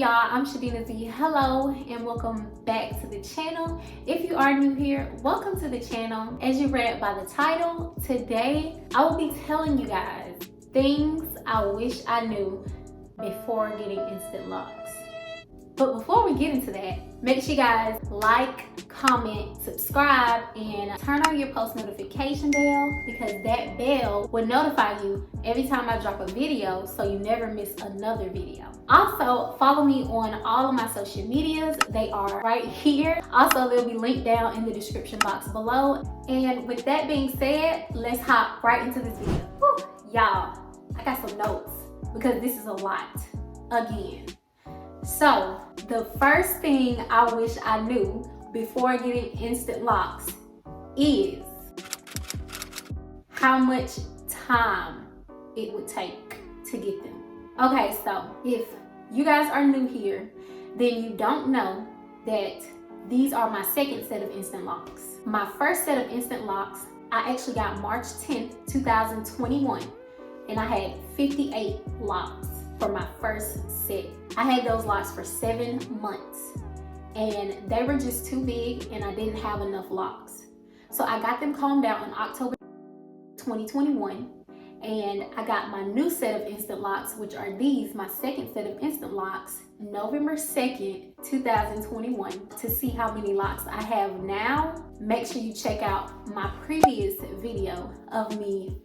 y'all? I'm Sha-Deana. Hello and welcome back to the channel. If you are new here, welcome to the channel. As you read by the title, today I will be telling you guys things I wish I knew before getting instant locks. But before we get into that, make sure you guys like, comment, subscribe, and turn on your post notification bell, because that bell will notify you every time I drop a video so you never miss another video. Also, follow me on all of my social medias. They are right here. Also, they'll be linked down in the description box below. And with that being said, let's hop right into this video. Whew, y'all, I got some notes because this is a lot again. So, the first thing I wish I knew before getting instant locks is how much time it would take to get them. Okay, so if you guys are new here, then you don't know that these are my second set of instant locks. My first set of instant locks, I actually got March 10th, 2021, and I had 58 locks for my first set. I had those locks for 7 months and they were just too big and I didn't have enough locks. So I got them combed out in October 2021, and I got my new set of instant locks, which are these, my second set of instant locks, November 2nd, 2021. To see how many locks I have now, make sure you check out my previous video of me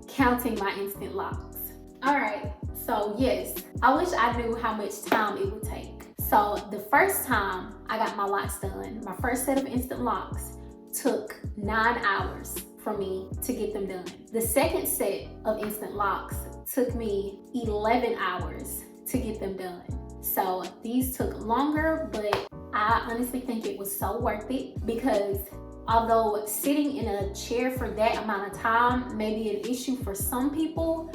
counting my instant locks. All right, so yes, I wish I knew how much time it would take. So the first time I got my locks done, my first set of instant locks took 9 hours for me to get them done. The second set of instant locks took me 11 hours to get them done. So these took longer, but I honestly think it was so worth it, because although sitting in a chair for that amount of time may be an issue for some people,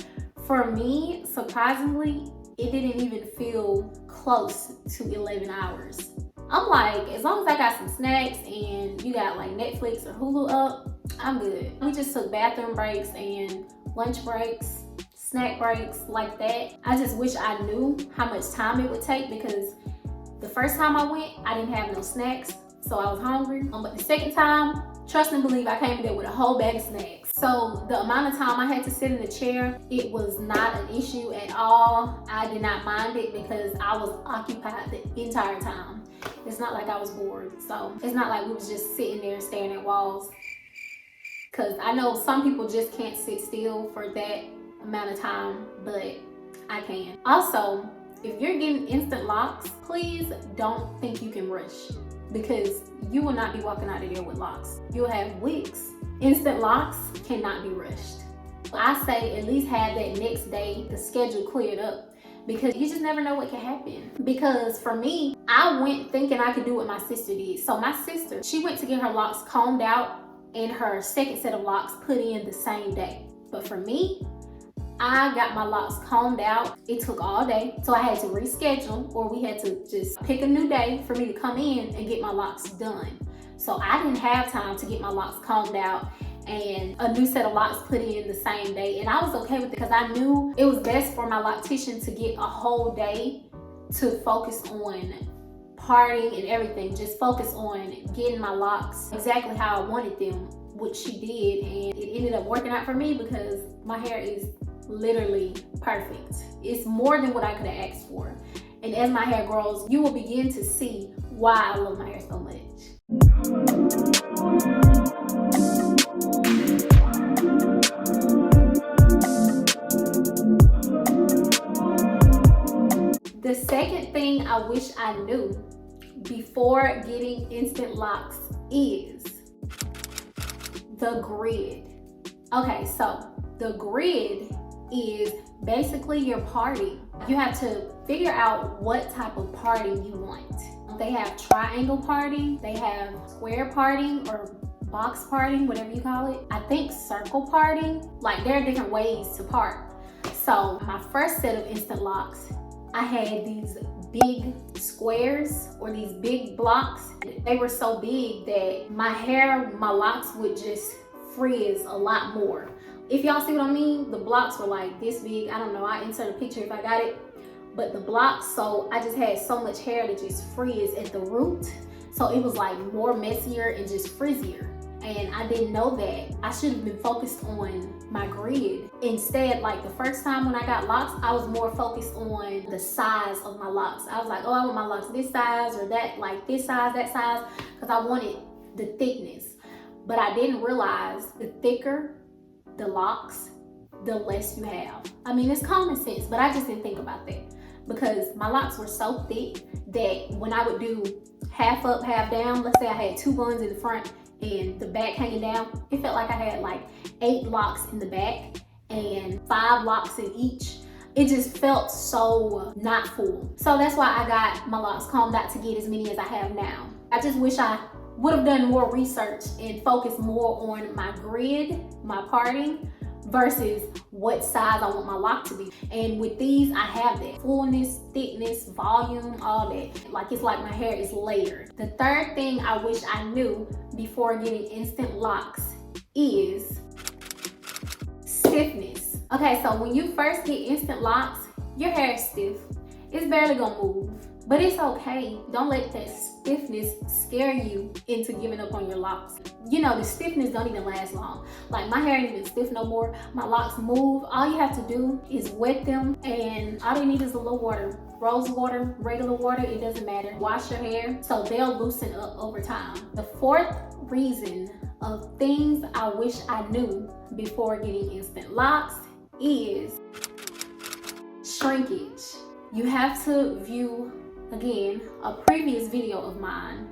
for me, surprisingly, it didn't even feel close to 11 hours. I'm like, as long as I got some snacks and you got like Netflix or Hulu up, I'm good. We just took bathroom breaks and lunch breaks, snack breaks like that. I just wish I knew how much time it would take, because the first time I went, I didn't have no snacks, so I was hungry. But the second time, trust and believe, I came in there with a whole bag of snacks. So the amount of time I had to sit in the chair, it was not an issue at all. I did not mind it because I was occupied the entire time. It's not like I was bored. So it's not like we was just sitting there staring at walls. Because I know some people just can't sit still for that amount of time, but I can. Also, if you're getting instant locks, please don't think you can rush, because you will not be walking out of there with locks. You'll have wigs. Instant locks cannot be rushed. I say at least have that next day, the schedule cleared up, because you just never know what can happen. Because for me, I went thinking I could do what my sister did. So my sister, she went to get her locks combed out and her second set of locks put in the same day. But for me, I got my locks combed out. It took all day, so I had to reschedule, or we had to just pick a new day for me to come in and get my locks done. So I didn't have time to get my locks combed out and a new set of locks put in the same day. And I was okay with it, because I knew it was best for my loctician to get a whole day to focus on parting and everything. Just focus on getting my locks exactly how I wanted them, which she did. And it ended up working out for me, because my hair is literally perfect. It's more than what I could have asked for. And as my hair grows, you will begin to see why I love my hair so much. The second thing I wish I knew before getting instant locks is the grid. Okay, so the grid is basically your parting. You have to figure out what type of parting you want. They have triangle parting, they have square parting, or box parting, whatever you call it. I think circle parting. Like, there are different ways to part. So my first set of instant locks, I had these big squares, or these big blocks. They were so big that my hair, my locks would just frizz a lot more. If y'all see what I mean, the blocks were like this big. I don't know, I insert a picture if I got it. but the blocks, so I just had so much hair to just frizz at the root. So it was like more messier and just frizzier. And I didn't know that. I should have been focused on my grid. Instead, like the first time when I got locks, I was more focused on the size of my locks. I was like, oh, I want my locks this size or that, like this size, that size, because I wanted the thickness. But I didn't realize the thicker the locks, the less you have. I mean, it's common sense, but I just didn't think about that because my locks were so thick that when I would do half up, half down, let's say I had 2 buns in the front and the back hanging down, it felt like I had like 8 locks in the back and 5 locks in each. It just felt so not full. So that's why I got my locks combed out to get as many as I have now. I just wish I would have done more research and focused more on my grid, my parting, versus what size I want my lock to be. And with these, I have that fullness, thickness, volume, all that. Like it's like my hair is layered. The third thing I wish I knew before getting instant locks is stiffness. Okay, so when you first get instant locks, your hair is stiff. It's barely gonna move, but it's okay. Don't let that stiffness scare you into giving up on your locks. You know, the stiffness don't even last long. Like my hair ain't even stiff no more. My locks move. All you have to do is wet them, and all you need is a little water. Rose water, regular water, it doesn't matter. Wash your hair so they'll loosen up over time. The fourth reason of things I wish I knew before getting instant locks is shrinkage. You have to view, again, a previous video of mine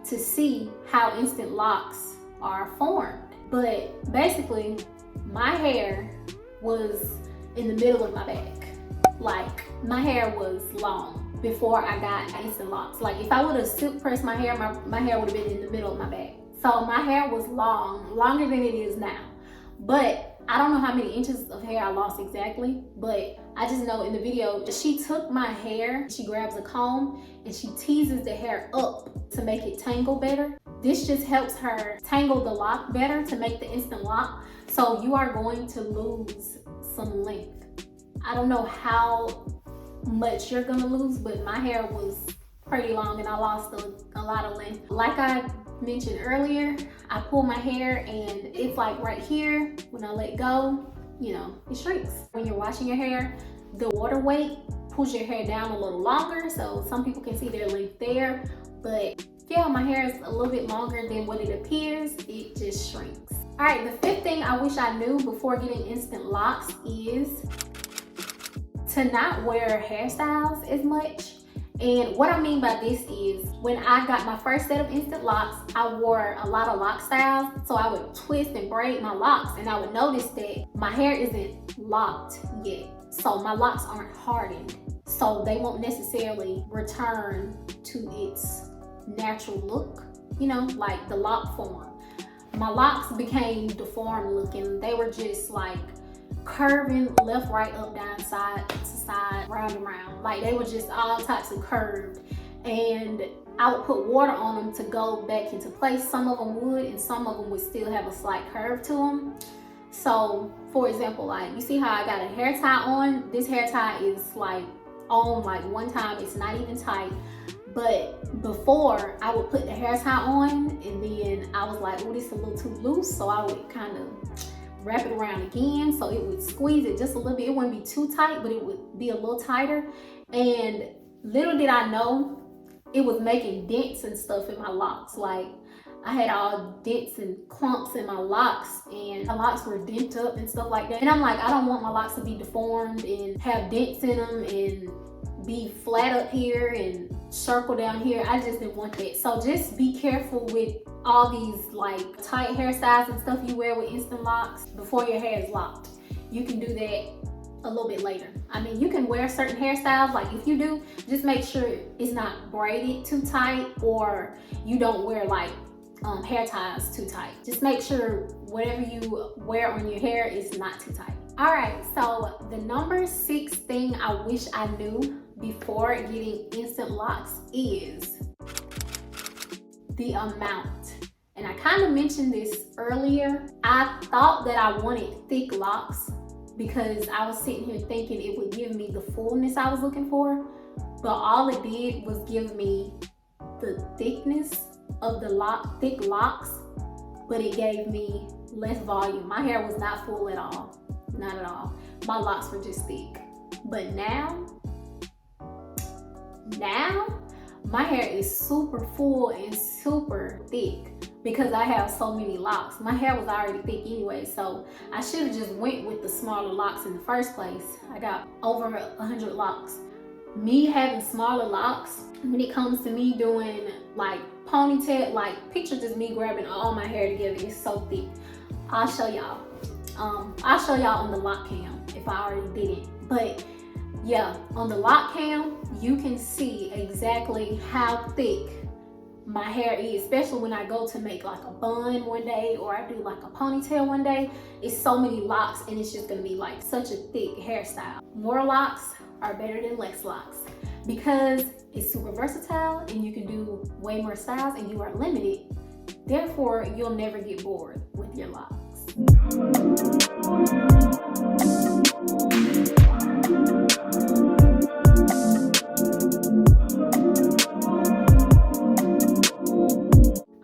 to see how instant locks are formed. But basically, my hair was in the middle of my back. Like, my hair was long before I got instant locks. Like, if I would have silk pressed my hair, my hair would have been in the middle of my back. So my hair was long, longer than it is now. But I don't know how many inches of hair I lost exactly, but I just know in the video, she took my hair, she grabs a comb and she teases the hair up to make it tangle better. This just helps her tangle the lock better to make the instant lock. So you are going to lose some length. I don't know how much you're gonna lose, but my hair was pretty long and I lost a lot of length. Like I mentioned earlier, I pull my hair and it's like right here, when I let go, you know, it shrinks. When you're washing your hair, the water weight pulls your hair down a little longer, so some people can see their length there, but yeah, my hair is a little bit longer than what it appears. It just shrinks. All right, the fifth thing I wish I knew before getting instant locks is to not wear hairstyles as much. And what I mean by this is when I got my first set of instant locks, I wore a lot of lock styles. So I would twist and braid my locks and I would notice that my hair isn't locked yet. So my locks aren't hardened. So they won't necessarily return to its natural look, you know, like the lock form. My locks became deformed looking. They were just like curving left, right, up, down, side to side, round and round. Like they were just all types of curved. And I would put water on them to go back into place. Some of them would, and some of them would still have a slight curve to them. So for example, like you see how I got a hair tie on? This hair tie is like on like one time, it's not even tight. But before, I would put the hair tie on and then I was like, oh, this is a little too loose. So I would kind of wrap it around again so it would squeeze it just a little bit. It wouldn't be too tight, but it would be a little tighter. And little did I know, it was making dents and stuff in my locks. Like I had all dents and clumps in my locks and my locks were dent up and stuff like that. And I'm like, I don't want my locks to be deformed and have dents in them and be flat up here and circle down here. I just didn't want that. So just be careful with all these like tight hairstyles and stuff you wear with instant locks before your hair is locked. You can do that a little bit later. I mean, you can wear certain hairstyles, like if you do, just make sure it's not braided too tight or you don't wear like hair ties too tight. Just make sure whatever you wear on your hair is not too tight. All right, so the number 6 thing I wish I knew before getting instant locks is the amount. And I kind of mentioned this earlier. I thought that I wanted thick locks because I was sitting here thinking it would give me the fullness I was looking for, but all it did was give me the thickness of the thick locks, but it gave me less volume. My hair was not full at all, not at all. My locks were just thick. But now my hair is super full and super thick because I have so many locks. My hair was already thick anyway, so I should have just went with the smaller locks in the first place. I got over 100 locks. Me having smaller locks, when it comes to me doing like ponytail, like picture just me grabbing all my hair together, it's so thick. I'll show y'all. I'll show y'all on the lock cam if I already didn't. But yeah, on the lock cam, you can see exactly how thick my hair is, especially when I go to make like a bun one day or I do like a ponytail one day. It's so many locks and it's just gonna be like such a thick hairstyle. More locks are better than less locks because it's super versatile and you can do way more styles and you are limited. Therefore, you'll never get bored with your locks.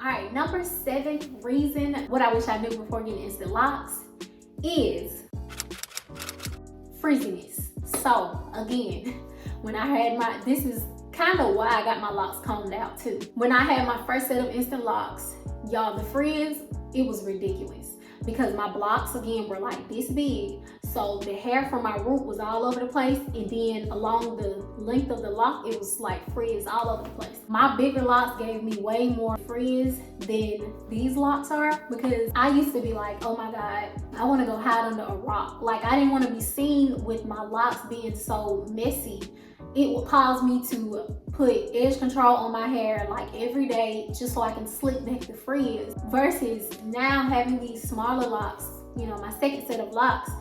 Alright, number 7 reason what I wish I knew before getting instant locks is frizziness. So again, when I had this is kind of why I got my locks combed out too. When I had my first set of instant locks, y'all, the frizz, it was ridiculous because my blocks again were like this big. So the hair from my root was all over the place, and then along the length of the lock, it was like frizz all over the place. My bigger locks gave me way more frizz than these locks are because I used to be like, oh my God, I want to go hide under a rock. Like I didn't want to be seen with my locks being so messy. It would cause me to put edge control on my hair like every day just so I can slick back the frizz. Versus now having these smaller locks, you know, my second set of locks,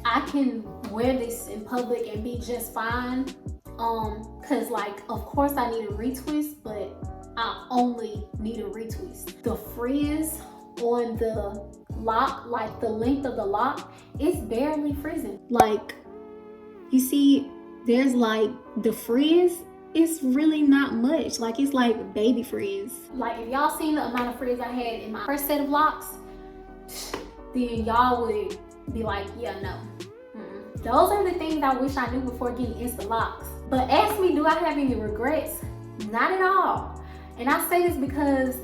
I can wear this in public and be just fine. Cause like, of course I need a retwist, but I only need a retwist. The frizz on the lock, like the length of the lock, it's barely frizzing. Like, you see, there's like the frizz, it's really not much. Like it's like baby frizz. Like if y'all seen the amount of frizz I had in my first set of locks, then y'all would be like, yeah, no. Those are the things I wish I knew before getting instant locks. But ask me, do I have any regrets? Not at all. And I say this because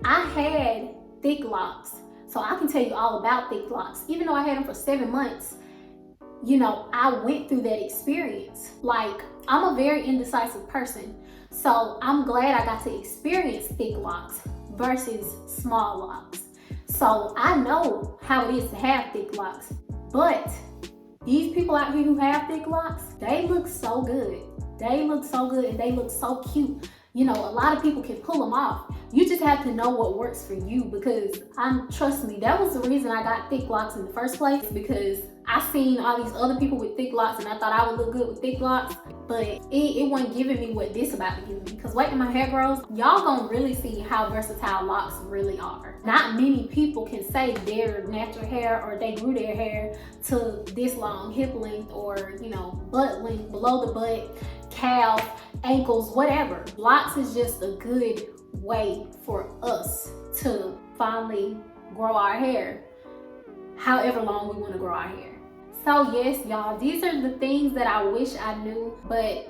I had thick locks. So I can tell you all about thick locks. Even though I had them for 7 months, you know, I went through that experience. Like, I'm a very indecisive person. So I'm glad I got to experience thick locks versus small locks. So I know how it is to have thick locks. But these people out here who have thick locks, they look so good. They look so good and they look so cute. You know, a lot of people can pull them off. You just have to know what works for you because trust me, that was the reason I got thick locks in the first place, because I seen all these other people with thick locks and I thought I would look good with thick locks, but it wasn't giving me what this about to give me. Because wait till my hair grows, y'all gonna really see how versatile locks really are. Not many people can say their natural hair or they grew their hair to this long, hip length or, you know, butt length, below the butt, calf, ankles, whatever. Locks is just a good way for us to finally grow our hair however long we want to grow our hair. So yes, y'all, these are the things that I wish I knew, but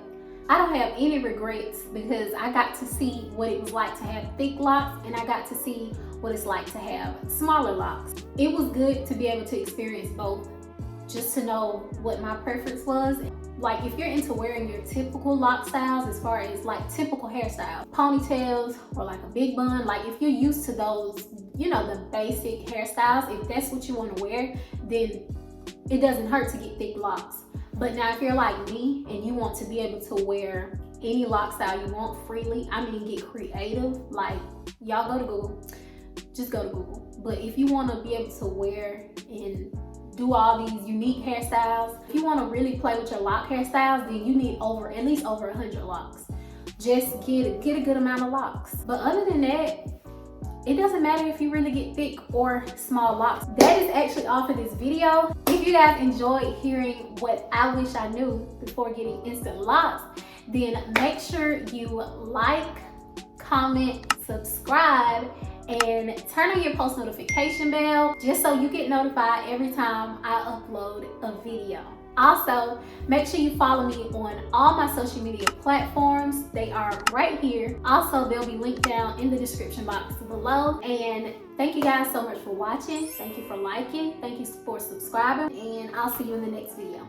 I don't have any regrets because I got to see what it was like to have thick locks and I got to see what it's like to have smaller locks. It was good to be able to experience both, just to know what my preference was. Like if you're into wearing your typical lock styles, as far as like typical hairstyles, ponytails or like a big bun, like if you're used to those, you know, the basic hairstyles, if that's what you want to wear, then it doesn't hurt to get thick locks. But now if you're like me and you want to be able to wear any lock style you want freely, I mean get creative, like y'all go to Google, just go to Google. But if you want to be able to wear and do all these unique hairstyles, if you want to really play with your lock hairstyles, then you need at least over 100 locks. Just get a good amount of locks. But other than that, it doesn't matter if you really get thick or small locks. That is actually all for this video. If you guys enjoyed hearing what I wish I knew before getting instant locks, then make sure you like, comment, subscribe, and turn on your post notification bell just so you get notified every time I upload a video. Also, make sure you follow me on all my social media platforms. They are right here. Also, they'll be linked down in the description box below. And thank you guys so much for watching. Thank you for liking. Thank you for subscribing. And I'll see you in the next video.